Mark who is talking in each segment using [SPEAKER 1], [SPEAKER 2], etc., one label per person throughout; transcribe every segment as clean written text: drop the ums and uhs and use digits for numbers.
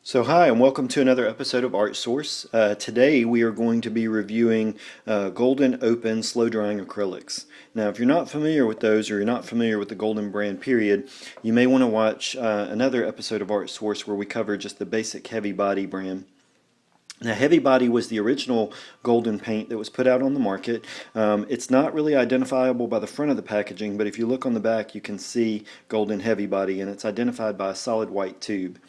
[SPEAKER 1] So hi and welcome to another episode of Art Source. Today we are going to be reviewing Golden Open Slow Drying Acrylics. Now if you're not familiar with those or you're not familiar with the Golden brand period, you may want to watch another episode of Art Source where we cover just the basic heavy body brand. Now, Heavy Body was the original Golden paint that was put out on the market. It's not really identifiable by the front of the packaging, but if you look on the back you can see Golden Heavy Body, and it's identified by a solid white tube.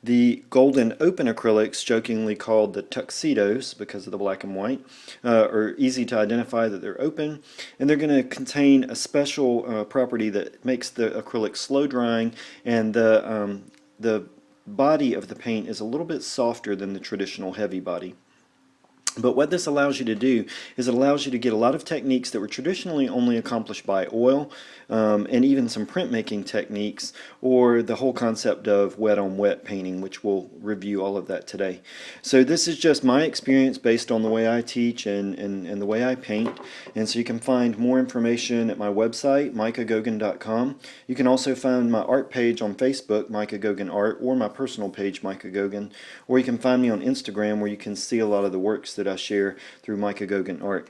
[SPEAKER 1] The Golden Open Acrylics, jokingly called the Tuxedos because of the black and white, are easy to identify that they're open, and they're going to contain a special property that makes the acrylic slow drying, and the body of the paint is a little bit softer than the traditional heavy body. But what this allows you to do is it allows you to get a lot of techniques that were traditionally only accomplished by oil, and even some printmaking techniques, or the whole concept of wet on wet painting, which we'll review all of that today. So this is just my experience based on the way I teach and the way I paint, and so you can find more information at my website, MicahGoguen.com. You can also find my art page on Facebook, Micah Goguen Art, or my personal page, Micah Goguen, or you can find me on Instagram where you can see a lot of the works that I share through Micah Goguen Art.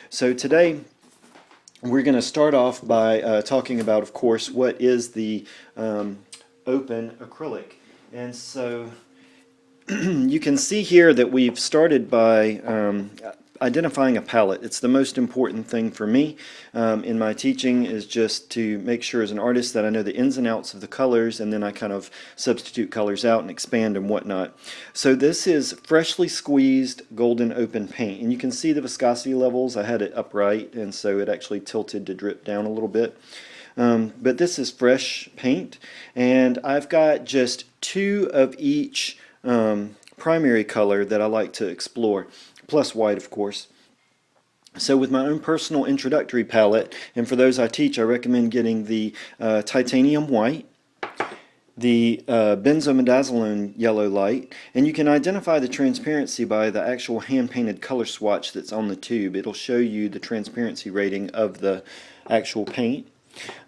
[SPEAKER 1] So today we're going to start off by talking about, of course, what is the open acrylic. And so you can see here that we've started by identifying a palette. It's the most important thing for me in my teaching, is just to make sure as an artist that I know the ins and outs of the colors, and then I kind of substitute colors out and expand and whatnot. So this is freshly squeezed Golden Open paint, and you can see the viscosity levels. I had it upright, and so it actually tilted to drip down a little bit. But this is fresh paint, and I've got just two of each primary color that I like to explore, plus white, of course. So with my own personal introductory palette, and for those I teach, I recommend getting the titanium white, the Benzimedazolone Yellow Light, and you can identify the transparency by the actual hand-painted color swatch that's on the tube. It'll show you the transparency rating of the actual paint.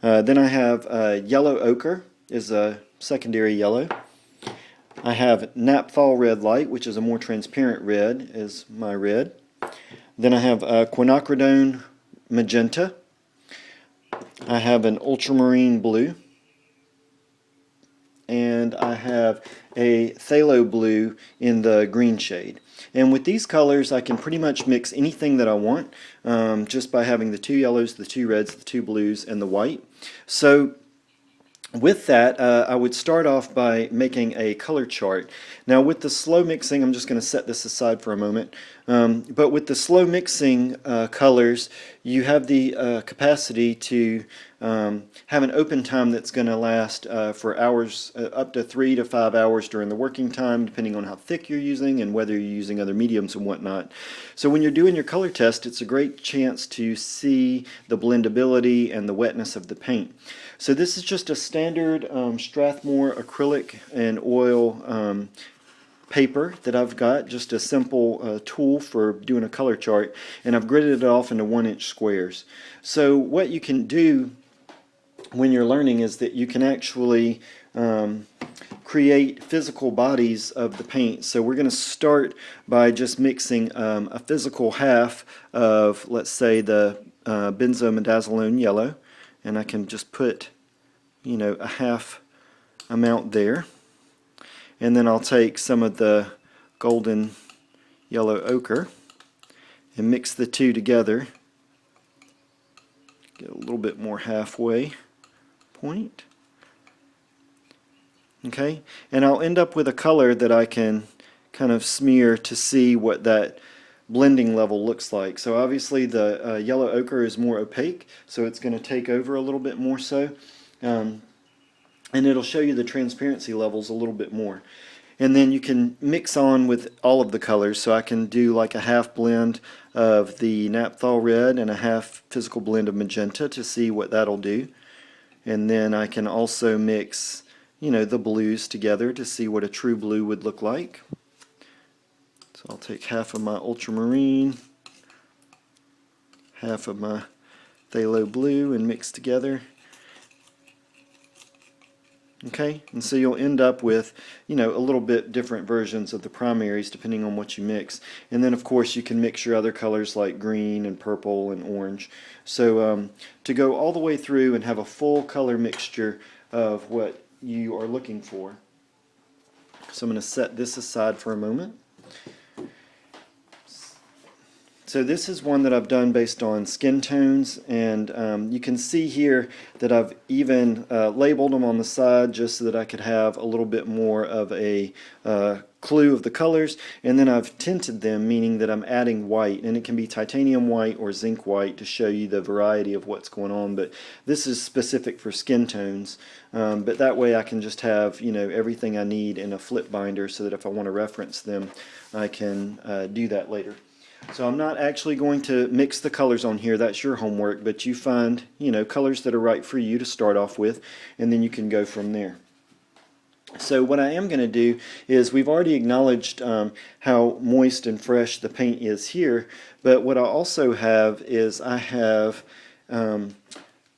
[SPEAKER 1] Then I have yellow ochre is a secondary yellow. I have Napthol Red Light, which is a more transparent red, is my red. Then I have Quinacridone Magenta. I have an Ultramarine Blue. And I have a Pthalo Blue in the green shade. And with these colors I can pretty much mix anything that I want, just by having the two yellows, the two reds, the two blues, and the white. So with that, I would start off by making a color chart. Now with the slow mixing, I'm just going to set this aside for a moment, but with the slow mixing colors, you have the capacity to have an open time that's going to last for hours, up to 3 to 5 hours during the working time, depending on how thick you're using and whether you're using other mediums and whatnot. So when you're doing your color test, it's a great chance to see the blendability and the wetness of the paint. So this is just a standard Strathmore acrylic and oil paper that I've got, just a simple tool for doing a color chart, and I've gridded it off into 1-inch squares. So what you can do when you're learning is that you can actually create physical bodies of the paint. So we're going to start by just mixing a physical half of, let's say, the Benzimedazolone Yellow, and I can just put, you know, a half amount there, and then I'll take some of the Golden Yellow Ochre and mix the two together, get a little bit more halfway point. Okay, and I'll end up with a color that I can kind of smear to see what that blending level looks like. So obviously the yellow ochre is more opaque, so it's going to take over a little bit more so, and it'll show you the transparency levels a little bit more. And then you can mix on with all of the colors, so I can do like a half blend of the Napthol Red and a half physical blend of Magenta to see what that'll do. And then I can also mix, you know, the blues together to see what a true blue would look like. So I'll take half of my ultramarine, half of my Pthalo Blue, and mix together. Okay, and so you'll end up with, a little bit different versions of the primaries depending on what you mix. And then of course you can mix your other colors like green and purple and orange. So to go all the way through and have a full color mixture of what you are looking for. So I'm going to set this aside for a moment. So this is one that I've done based on skin tones, and you can see here that I've even labeled them on the side just so that I could have a little bit more of a clue of the colors, and then I've tinted them, meaning that I'm adding white, and it can be titanium white or zinc white to show you the variety of what's going on, but this is specific for skin tones. But that way I can just have everything I need in a flip binder so that if I want to reference them I can do that later. So I'm not actually going to mix the colors on here, that's your homework, but you find, colors that are right for you to start off with, and then you can go from there. So what I am going to do is, we've already acknowledged how moist and fresh the paint is here, but what I also have is I have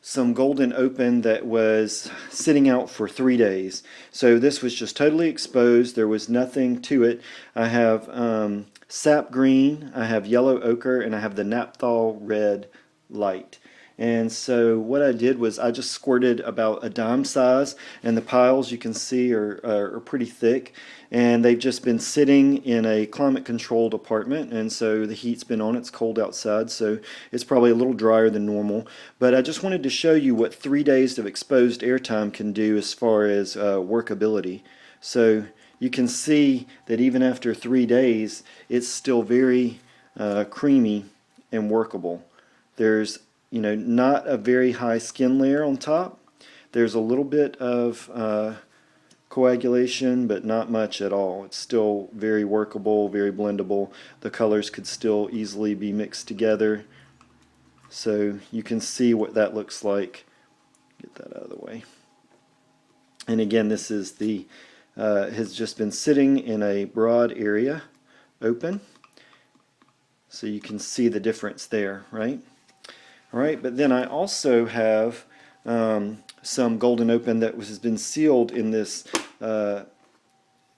[SPEAKER 1] some Golden Open that was sitting out for 3 days. So this was just totally exposed, there was nothing to it. I have Sap Green, I have Yellow Ochre, and I have the Napthol Red Light. And so what I did was I just squirted about a dime size, and the piles you can see are pretty thick, and they've just been sitting in a climate controlled apartment, and so the heat's been on, it's cold outside, so it's probably a little drier than normal. But I just wanted to show you what 3 days of exposed airtime can do as far as workability. So you can see that even after 3 days it's still very creamy and workable. There's not a very high skin layer on top. There's a little bit of coagulation, but not much at all. It's still very workable, very blendable. The colors could still easily be mixed together. So you can see what that looks like. Get that out of the way. And again, this is the has just been sitting in a broad area, open. So you can see the difference there, right? Alright, but then I also have some Golden Open that has been sealed in this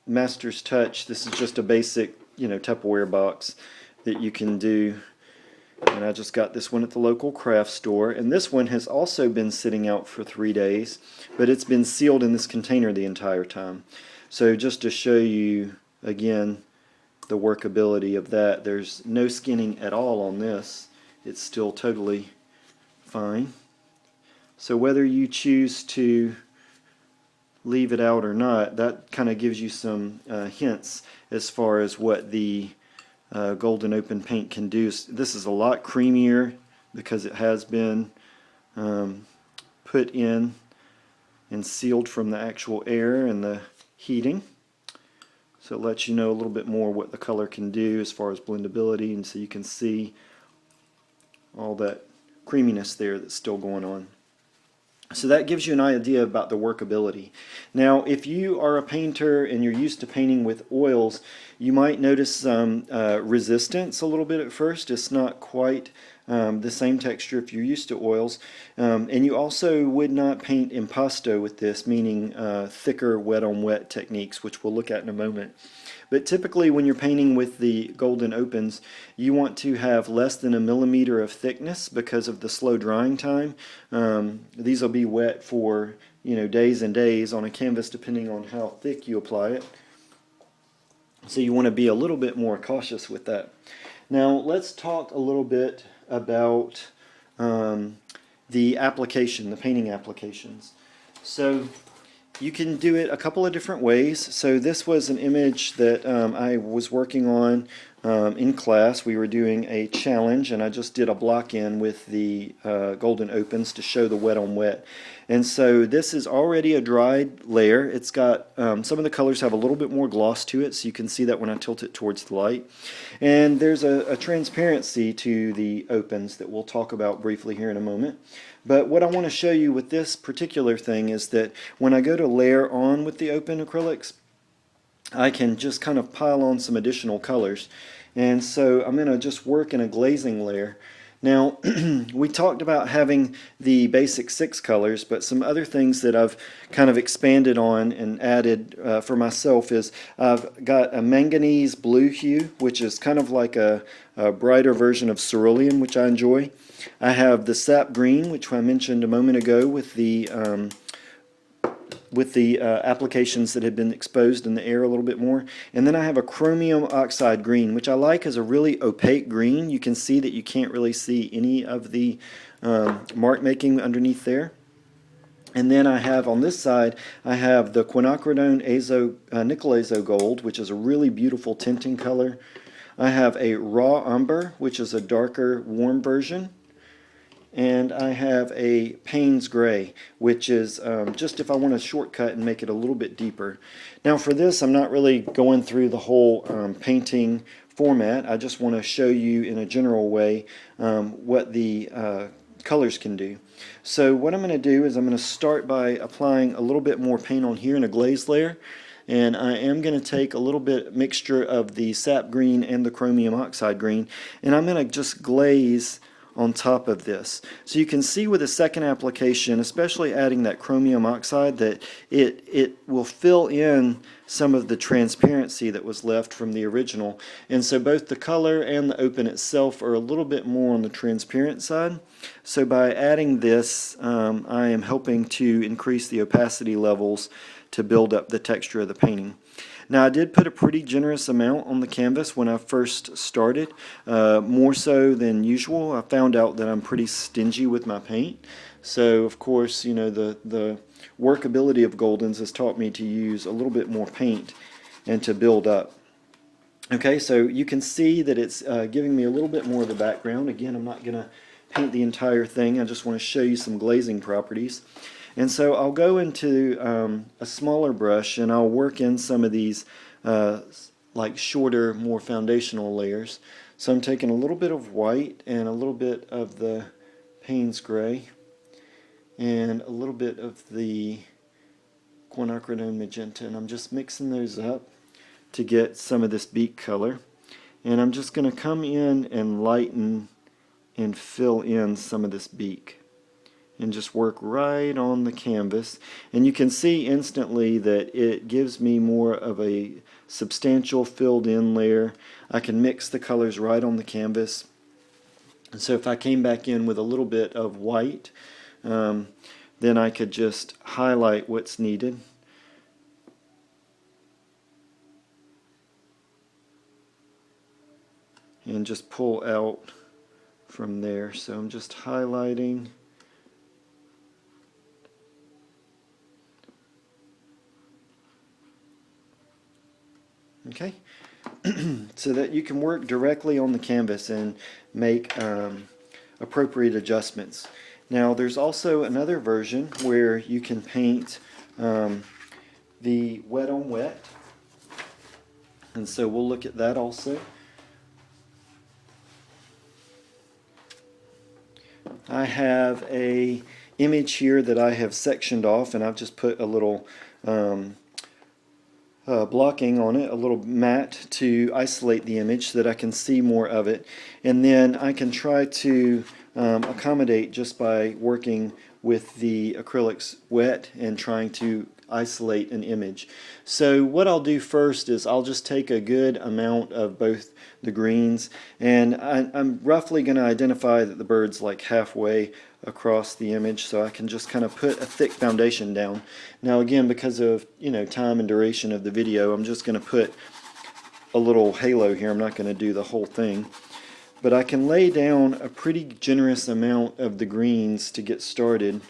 [SPEAKER 1] Master's Touch. This is just a basic, Tupperware box that you can do. And I just got this one at the local craft store. And this one has also been sitting out for 3 days, but it's been sealed in this container the entire time. So just to show you, again, the workability of that, there's no skinning at all on this. It's still totally fine. So whether you choose to leave it out or not, that kind of gives you some hints as far as what the Golden Open paint can do. This is a lot creamier because it has been put in and sealed from the actual air and the heating. So it lets you know a little bit more what the color can do as far as blendability, and so you can see all that creaminess there that's still going on. So that gives you an idea about the workability. Now if you are a painter and you're used to painting with oils, you might notice some resistance a little bit at first. It's not quite the same texture if you're used to oils. And you also would not paint impasto with this, meaning thicker wet on wet techniques, which we'll look at in a moment. But typically when you're painting with the Golden Opens, you want to have less than 1 millimeter of thickness because of the slow drying time. These will be wet for days and days on a canvas depending on how thick you apply it. So you want to be a little bit more cautious with that. Now let's talk a little bit about the application, the painting applications. So you can do it a couple of different ways. So this was an image that I was working on in class. We were doing a challenge, and I just did a block in with the Golden Opens to show the wet on wet. And so this is already a dried layer. It's got some of the colors have a little bit more gloss to it, so you can see that when I tilt it towards the light. And there's a transparency to the Opens that we'll talk about briefly here in a moment. But what I want to show you with this particular thing is that when I go to layer on with the Open acrylics, I can just kind of pile on some additional colors. And so I'm going to just work in a glazing layer. Now, we talked about having the basic 6 colors, but some other things that I've kind of expanded on and added for myself is I've got a Manganese Blue Hue, which is kind of like a brighter version of cerulean, which I enjoy. I have the Sap Green, which I mentioned a moment ago with the applications that had been exposed in the air a little bit more. And then I have a Chromium Oxide Green, which I like as a really opaque green. You can see that you can't really see any of the mark making underneath there. And then I have on this side, I have the Quinacridone Nickel Azo Gold, which is a really beautiful tinting color. I have a Raw Umber, which is a darker, warm version. And I have a Paynes Gray, which is just if I want to shortcut and make it a little bit deeper. Now for this, I'm not really going through the whole painting format. I just want to show you in a general way what the colors can do. So what I'm going to do is I'm going to start by applying a little bit more paint on here in a glaze layer. And I am going to take a little bit mixture of the Sap Green and the Chromium Oxide Green, and I'm going to just glaze on top of this. So you can see with the second application, especially adding that chromium oxide, that it will fill in some of the transparency that was left from the original. And so both the color and the open itself are a little bit more on the transparent side. So by adding this, I am helping to increase the opacity levels to build up the texture of the painting. Now I did put a pretty generous amount on the canvas when I first started, more so than usual. I found out that I'm pretty stingy with my paint. So of course, you know, the workability of Goldens has taught me to use a little bit more paint and to build up. Okay, so you can see that it's giving me a little bit more of a background. Again, I'm not going to paint the entire thing. I just want to show you some glazing properties. And so I'll go into a smaller brush and I'll work in some of these like shorter, more foundational layers. So I'm taking a little bit of white and a little bit of the Paynes Gray and a little bit of the Quinacridone Magenta, and I'm just mixing those up to get some of this beak color. And I'm just going to come in and lighten and fill in some of this beak, and just work right on the canvas. And you can see instantly that it gives me more of a substantial filled in layer. I can mix the colors right on the canvas. And so if I came back in with a little bit of white, then I could just highlight what's needed. And just pull out from there. So I'm just highlighting. Okay, so that you can work directly on the canvas and make appropriate adjustments. Now there's also another version where you can paint the wet on wet, and so we'll look at that also. I have a image here that I have sectioned off, and I've just put a little blocking on it, a little mat to isolate the image so that I can see more of it. And then I can try to accommodate just by working with the acrylics wet and trying to isolate an image. So what I'll do first is I'll just take a good amount of both the greens, and I'm roughly going to identify that the bird's like halfway across the image, so I can just kind of put a thick foundation down. Now again, because of, you know, time and duration of the video, I'm just going to put a little halo here. I'm not going to do the whole thing, but I can lay down a pretty generous amount of the greens to get started.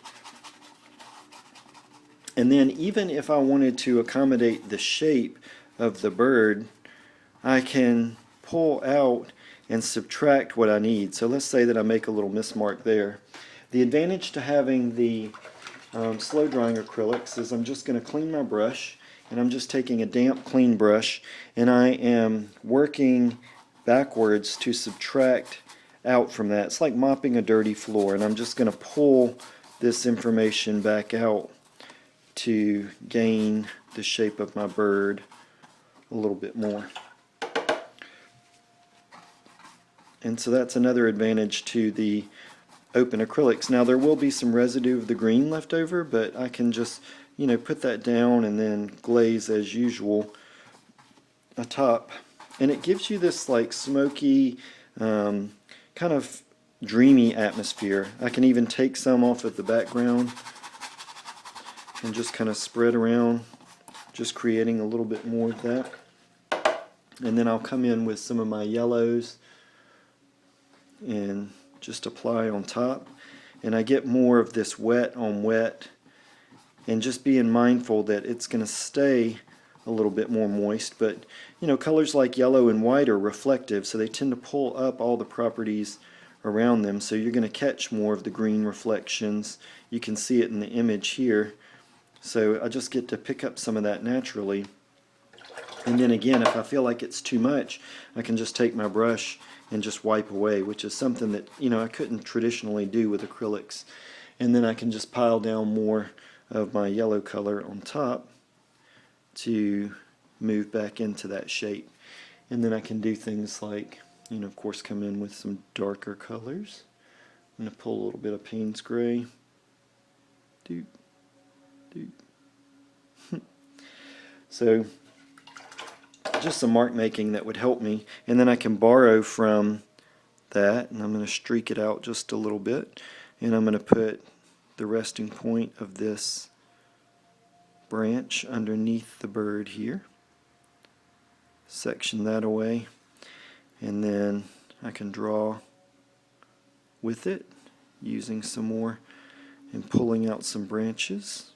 [SPEAKER 1] And then even if I wanted to accommodate the shape of the bird, I can pull out and subtract what I need. So let's say that I make a little mismark there. The advantage to having the slow drying acrylics is I'm just going to clean my brush, and I'm just taking a damp clean brush, and I am working backwards to subtract out from that. It's like mopping a dirty floor, and I'm just going to pull this information back out to gain the shape of my bird a little bit more. And so that's another advantage to the open acrylics. Now there will be some residue of the green left over, but I can just, you know, put that down and then glaze as usual atop. And it gives you this like smoky, kind of dreamy atmosphere. I can even take some off of the background and just kind of spread around, just creating a little bit more of that. And then I'll come in with some of my yellows and just apply on top. And I get more of this wet on wet, and just being mindful that it's going to stay a little bit more moist. But you know, colors like yellow and white are reflective, so they tend to pull up all the properties around them, so you're going to catch more of the green reflections. You can see it in the image here. So I just get to pick up some of that naturally. And then again, if I feel like it's too much, I can just take my brush and just wipe away, which is something that, you know, I couldn't traditionally do with acrylics. And then I can just pile down more of my yellow color on top to move back into that shape. And then I can do things like, you know, of course, come in with some darker colors. I'm going to pull a little bit of Paynes Gray. Doop, doop. So just some mark making that would help me, and then I can borrow from that, and I'm going to streak it out just a little bit, and I'm going to put the resting point of this branch underneath the bird here, section that away, and then I can draw with it using some more and pulling out some branches.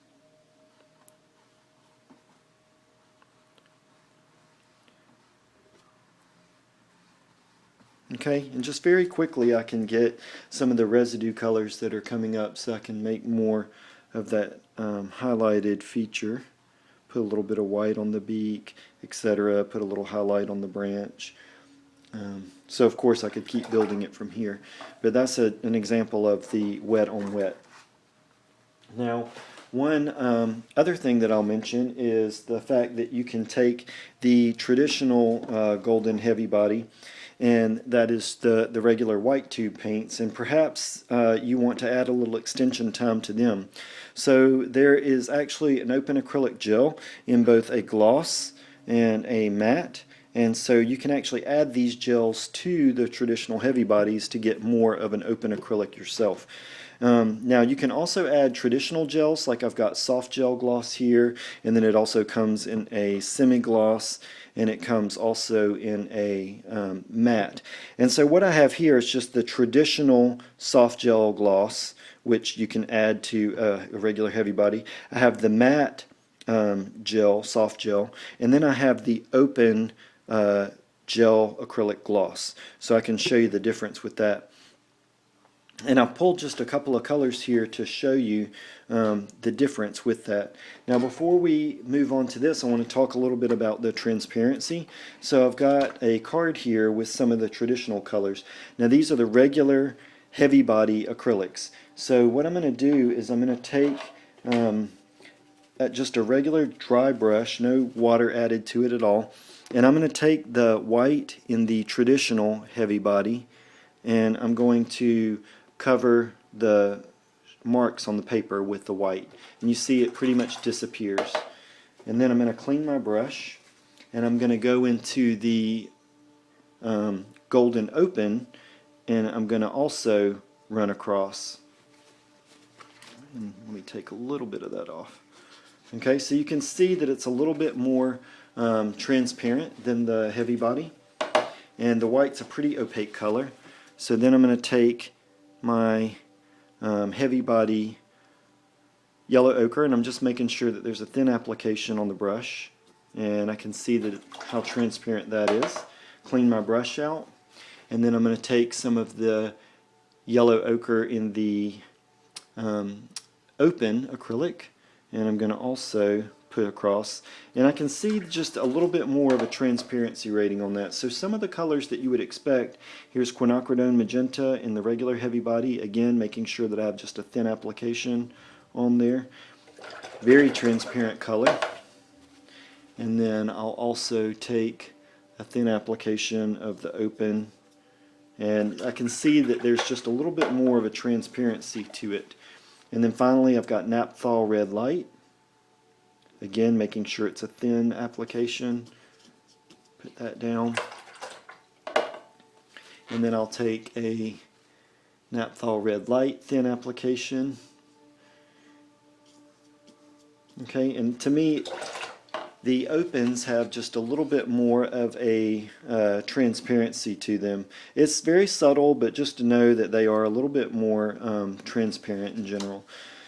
[SPEAKER 1] Okay, and just very quickly I can get some of the residue colors that are coming up, so I can make more of that highlighted feature. Put a little bit of white on the beak, etc. Put a little highlight on the branch. So of course I could keep building it from here, but that's an example of the wet on wet. Now, one other thing that I'll mention is the fact that you can take the traditional golden heavy body, and that is the regular white tube paints, and perhaps you want to add a little extension time to them. So there is actually an open acrylic gel in both a gloss and a matte, and so you can actually add these gels to the traditional heavy bodies to get more of an open acrylic yourself. Now you can also add traditional gels, like I've got soft gel gloss here, and then it also comes in a semi-gloss, and it comes also in a matte. And so what I have here is just the traditional soft gel gloss, which you can add to a regular heavy body. I have the matte gel, soft gel, and then I have the open gel acrylic gloss. So I can show you the difference with that. And I pulled just a couple of colors here to show you the difference with that. Now before we move on to this, I want to talk a little bit about the transparency. So I've got a card here with some of the traditional colors. Now these are the regular heavy body acrylics. So what I'm going to do is I'm going to take just a regular dry brush, no water added to it at all, and I'm going to take the white in the traditional heavy body, and I'm going to cover the marks on the paper with the white, and you see it pretty much disappears. And then I'm going to clean my brush, and I'm going to go into the Golden Open, and I'm going to also run across. And let me take a little bit of that off. Okay, so you can see that it's a little bit more transparent than the heavy body, and the white's a pretty opaque color. So then I'm going to take my heavy body yellow ochre, and I'm just making sure that there's a thin application on the brush, and I can see that how transparent that is. Clean my brush out, and then I'm going to take some of the yellow ochre in the open acrylic, and I'm going to also put across, and I can see just a little bit more of a transparency rating on that. So some of the colors that you would expect, here's Quinacridone Magenta in the regular heavy body, again making sure that I have just a thin application on there. Very transparent color. And then I'll also take a thin application of the open And I can see that there's just a little bit more of a transparency to it. And then finally I've got Napthol Red Light. Again, making sure it's a thin application. Put that down. And then I'll take a Napthol Red Light thin application. Okay, and to me, the opens have just a little bit more of a transparency to them. It's very subtle, but just to know that they are a little bit more transparent in general.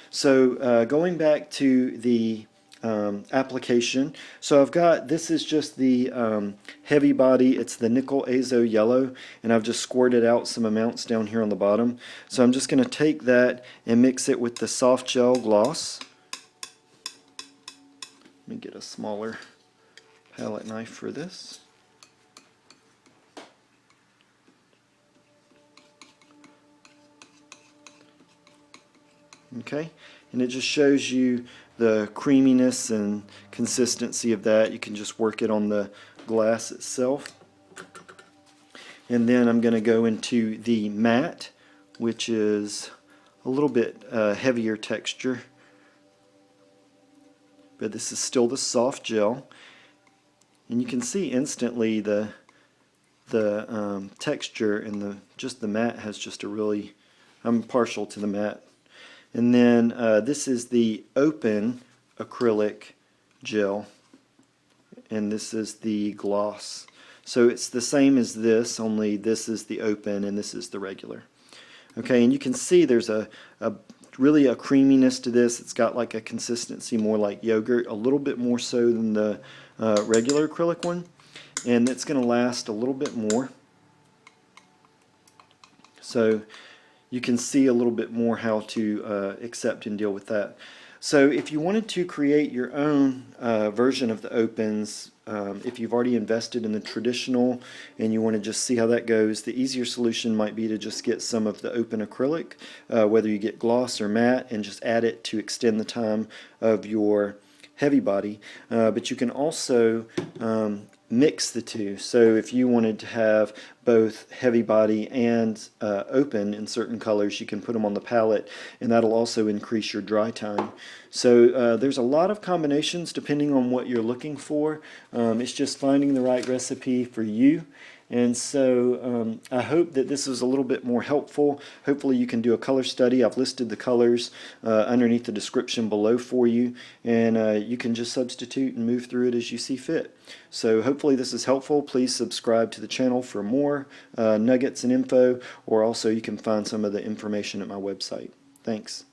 [SPEAKER 1] So going back to the application, so I've got, this is just the heavy body, it's the nickel Azo Yellow, and I've just squirted out some amounts down here on the bottom. So I'm just going to take that and mix it with the soft gel gloss. Let me get a smaller palette knife for this. Okay, and it just shows you the creaminess and consistency of that. You can just work it on the glass itself. And then I'm going to go into the matte, which is a little bit heavier texture. But this is still the soft gel, and you can see instantly the texture and just the matte has just a really, I'm partial to the matte. And then this is the open acrylic gel, and this is the gloss. So it's the same as this, only this is the open and this is the regular. Okay, and you can see there's really a creaminess to this. It's got like a consistency more like yogurt, a little bit more so than the regular acrylic one, and it's going to last a little bit more. So you can see a little bit more how to accept and deal with that. So if you wanted to create your own version of the opens, if you've already invested in the traditional and you want to just see how that goes, the easier solution might be to just get some of the open acrylic, whether you get gloss or matte, and just add it to extend the time of your heavy body. But you can also mix the two. So if you wanted to have both heavy body and open in certain colors, you can put them on the palette, and that'll also increase your dry time. So there's a lot of combinations depending on what you're looking for. It's just finding the right recipe for you. And so I hope that this is a little bit more helpful. Hopefully you can do a color study. I've listed the colors underneath the description below for you, and you can just substitute and move through it as you see fit. So hopefully this is helpful. Please subscribe to the channel for more nuggets and info, or also you can find some of the information at my website. Thanks.